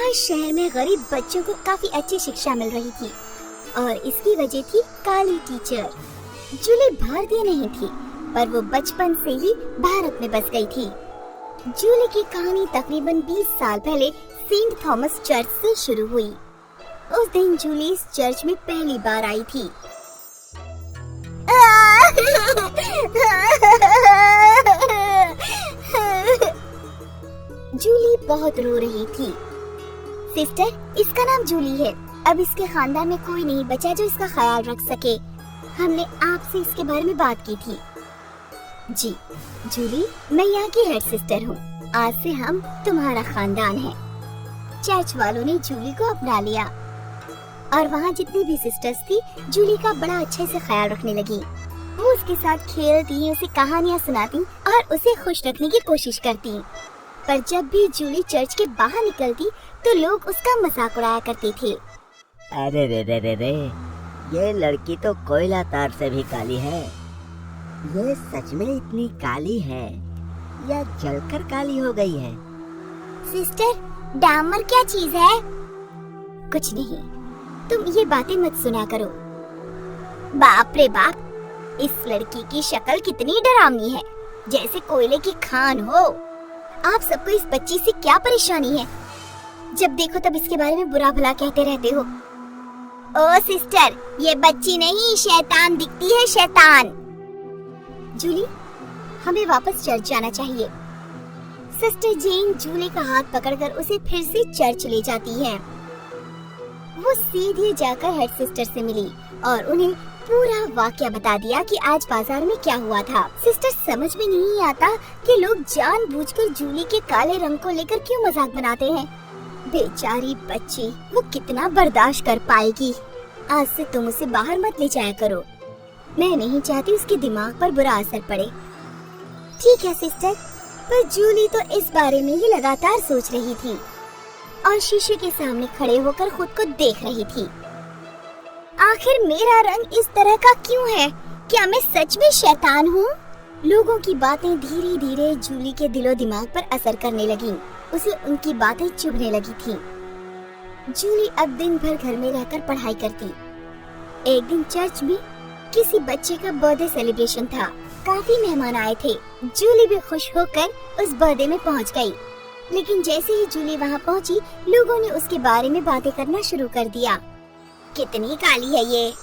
आज शहर में गरीब बच्चों को काफी अच्छी शिक्षा मिल रही थी और इसकी वजह थी काली टीचर। जूली भारतीय नहीं थी, पर वो बचपन से ही भारत में बस गई थी। जूली की कहानी तकरीबन 20 साल पहले सेंट थॉमस चर्च से शुरू हुई। उस दिन जूली इस चर्च में पहली बार आई थी। जूली बहुत रो रही थी। सिस्टर, इसका नाम जूली है। अब इसके खानदान में कोई नहीं बचा जो इसका ख्याल रख सके। हमने आपसे इसके बारे में बात की थी। जी जूली, मैं यहाँ की हेड सिस्टर हूँ। आज से हम तुम्हारा खानदान है। चर्च वालों ने जूली को अपना लिया और वहाँ जितनी भी सिस्टर्स थी जूली का बड़ा अच्छे से ख्याल रखने लगी। वो उसके साथ खेलती, उसे कहानियाँ सुनाती और उसे खुश रखने की कोशिश करती। पर जब भी जूली चर्च के बाहर निकलती तो लोग उसका मजाक उड़ाया करते थे। अरे रे रे रे रे, ये लड़की तो कोयला तार से भी काली है। ये सच में इतनी काली है या जलकर काली हो गई है? सिस्टर, डामर क्या चीज है? कुछ नहीं, तुम ये बातें मत सुना करो। बाप रे बाप, इस लड़की की शक्ल कितनी डरावनी है, जैसे कोयले की खान हो। आप सबको इस बच्ची से क्या परेशानी है? जब देखो तब इसके बारे में बुरा भला कहते रहते हो। ओ सिस्टर, ये बच्ची नहीं, शैतान दिखती है, शैतान। जूली, हमें वापस चर्च जाना चाहिए। सिस्टर जेन जूली का हाथ पकड़कर उसे फिर से चर्च ले जाती है। वो सीधे जाकर हेड सिस्टर से मिली और उन्हें पूरा वाकया बता दिया कि आज बाजार में क्या हुआ था। सिस्टर समझ में नहीं आता कि लोग जानबूझकर जूली के काले रंग को लेकर क्यों मजाक बनाते हैं। बेचारी बच्ची, वो कितना बर्दाश्त कर पाएगी। आज से तुम उसे बाहर मत ले जाया करो। मैं नहीं चाहती उसके दिमाग पर बुरा असर पड़े। ठीक है सिस्टर। पर जूली तो इस बारे में ही लगातार सोच रही थी और शीशे के सामने खड़े होकर खुद को देख रही थी। आखिर मेरा रंग इस तरह का क्यों है? क्या मैं सच में शैतान हूँ? लोगों की बातें धीरे धीरे जूली के दिलो दिमाग पर असर करने लगी। उसे उनकी बातें चुभने लगी थी। जूली अब दिन भर घर में रहकर पढ़ाई करती। एक दिन चर्च में किसी बच्चे का बर्थडे सेलिब्रेशन था। काफी मेहमान आए थे। जूली भी खुश होकर उस बर्थडे में पहुंच गई। लेकिन जैसे ही जूली वहां पहुंची, लोगों ने उसके बारे में बातें करना शुरू कर दिया। कितनी काली है ये।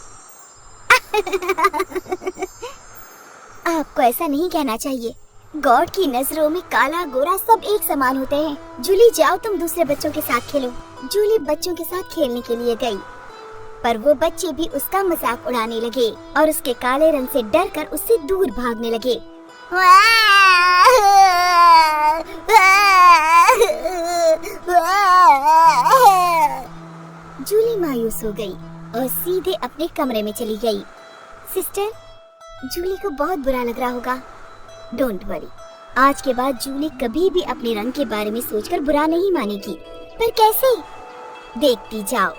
आपको ऐसा नहीं कहना चाहिए। गॉड की नजरों में काला गोरा सब एक समान होते हैं। जूली, जाओ तुम दूसरे बच्चों के साथ खेलो। जूली बच्चों के साथ खेलने के लिए गई, पर वो बच्चे भी उसका मजाक उड़ाने लगे और उसके काले रंग से डरकर उससे दूर भागने लगे। जूली मायूस हो गई और सीधे अपने कमरे में चली गई। सिस्टर, जूली को बहुत बुरा लग रहा होगा। डोंट वरी, आज के बाद जूली कभी भी अपने रंग के बारे में सोचकर बुरा नहीं मानेगी। पर कैसे? देखती जाओ।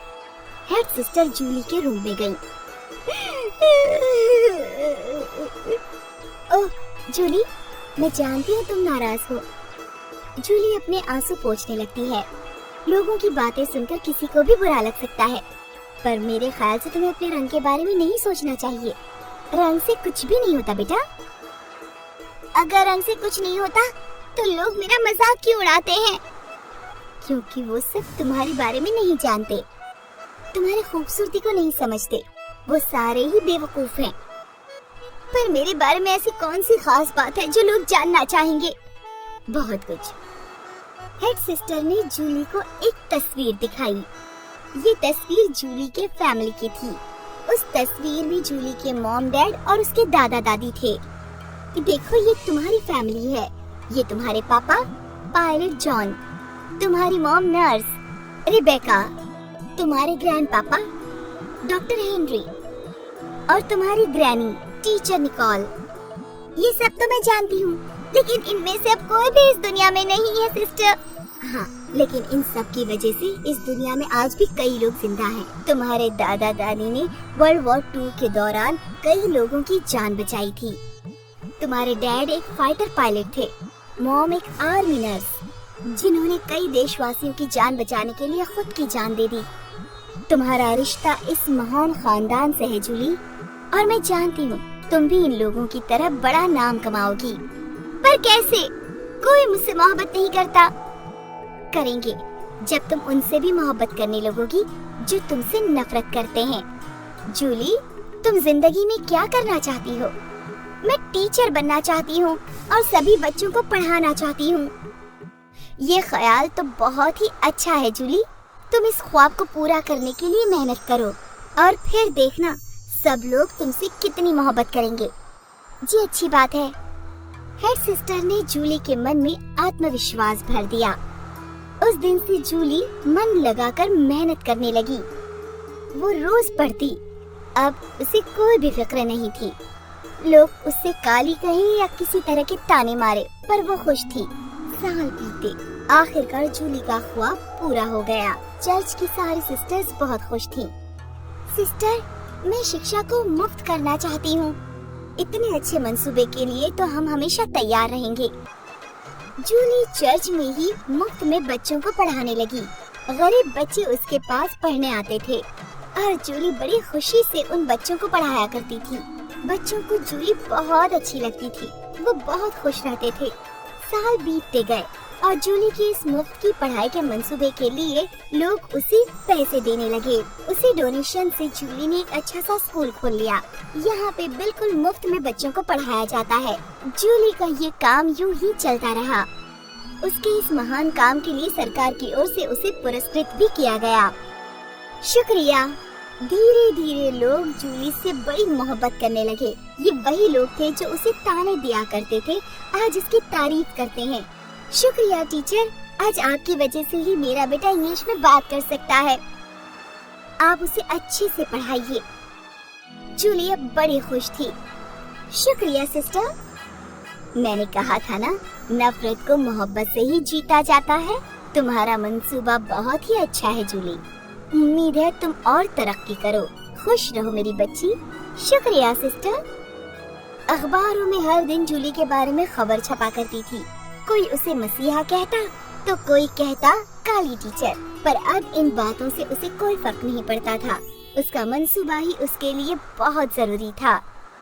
हेड सिस्टर जूली के रूम में गई। ओह जूली, मैं जानती हूँ तुम नाराज हो। जूली अपने आंसू पोंछने लगती है। लोगों की बातें सुनकर किसी को भी बुरा लग सकता है, पर मेरे ख्याल से तुम्हें अपने रंग के बारे में नहीं सोचना चाहिए। रंग से कुछ भी नहीं होता बेटा। अगर रंग से कुछ नहीं होता तो लोग मेरा मजाक क्यों उड़ाते हैं? क्योंकि वो सब तुम्हारे बारे में नहीं जानते, तुम्हारी खूबसूरती को नहीं समझते। वो सारे ही बेवकूफ हैं। पर मेरे बारे में ऐसी कौन सी खास बात है जो लोग जानना चाहेंगे? बहुत कुछ। हेड सिस्टर ने जूली को एक तस्वीर दिखाई। ये तस्वीर जूली के फैमिली की थी। उस तस्वीर में जूली के मॉम डैड और उसके दादा दादी थे। देखो, ये तुम्हारी फैमिली है। ये तुम्हारे पापा पायलट जॉन, तुम्हारी मॉम नर्स रिबेका, तुम्हारे ग्रैंड पापा डॉक्टर हेनरी और तुम्हारी ग्रैनी टीचर निकोल। ये सब तो मैं जानती हूँ, लेकिन इनमें से अब कोई भी इस दुनिया में नहीं है सिस्टर। हाँ, लेकिन इन सब की वजह से इस दुनिया में आज भी कई लोग जिंदा हैं। तुम्हारे दादा दादी ने वर्ल्ड वॉर 2 के दौरान कई लोगों की जान बचाई थी। तुम्हारे डैड एक फाइटर पायलट थे, मॉम एक आर्मी नर्स। जिन्होंने कई देशवासियों की जान बचाने के लिए खुद की जान दे दी। तुम्हारा रिश्ता इस महान खानदान से है जूली, और मैं जानती हूँ तुम भी इन लोगों की तरह बड़ा नाम कमाओगी। पर कैसे? कोई मुझसे मोहब्बत नहीं करता। करेंगे जब तुम उनसे भी मोहब्बत करने लगोगी जो तुमसे नफरत करते हैं। जूली, तुम जिंदगी में क्या करना चाहती हो? मैं टीचर बनना चाहती हूँ और सभी बच्चों को पढ़ाना चाहती हूँ। ये ख्याल तो बहुत ही अच्छा है जूली। तुम इस ख्वाब को पूरा करने के लिए मेहनत करो और फिर देखना सब लोग तुमसे कितनी मोहब्बत करेंगे। जी अच्छी बात है। हेड सिस्टर ने जूली के मन में आत्मविश्वास भर दिया। उस दिन से जूली मन लगाकर मेहनत करने लगी। वो रोज पढ़ती। अब उसे कोई भी फिक्र नहीं थी। लोग उससे काली कहे या किसी तरह के ताने मारे, पर वो खुश थी। साल बीते। आखिरकार जूली का ख्वाब पूरा हो गया। चर्च की सारी सिस्टर्स बहुत खुश थीं। सिस्टर, मैं शिक्षा को मुफ्त करना चाहती हूँ। इतने अच्छे मंसूबे के लिए तो हम हमेशा तैयार रहेंगे। जूली चर्च में ही मुफ्त में बच्चों को पढ़ाने लगी। गरीब बच्चे उसके पास पढ़ने आते थे और जूली बड़ी खुशी से उन बच्चों को पढ़ाया करती थी। बच्चों को जूली बहुत अच्छी लगती थी। वो बहुत खुश रहते थे। साल बीतते गए और जूली की इस मुफ्त की पढ़ाई के मंसूबे के लिए लोग उसे पैसे देने लगे। उसी डोनेशन से जूली ने एक अच्छा सा स्कूल खोल लिया। यहाँ पे बिल्कुल मुफ्त में बच्चों को पढ़ाया जाता है। जूली का ये काम यूं ही चलता रहा। उसके इस महान काम के लिए सरकार की ओर से उसे पुरस्कृत भी किया गया। शुक्रिया। धीरे धीरे लोग जूली से बड़ी मोहब्बत करने लगे। ये वही लोग थे जो उसे ताने दिया करते थे, आज उसकी तारीफ करते हैं। शुक्रिया टीचर, आज आपकी वजह से ही मेरा बेटा इंग्लिश में बात कर सकता है। आप उसे अच्छे से पढ़ाइए। जूली अब बड़ी खुश थी। शुक्रिया सिस्टर। मैंने कहा था ना, नफरत को मोहब्बत से ही जीता जाता है। तुम्हारा मंसूबा बहुत ही अच्छा है जूली। उम्मीद है तुम और तरक्की करो। खुश रहो मेरी बच्ची। शुक्रिया सिस्टर। अखबारों में हर दिन जूली के बारे में खबर छपा करती थी। कोई उसे मसीहा कहता तो कोई कहता काली टीचर, पर अब इन बातों से उसे कोई फर्क नहीं पड़ता था। उसका मंसूबा ही उसके लिए बहुत जरूरी था।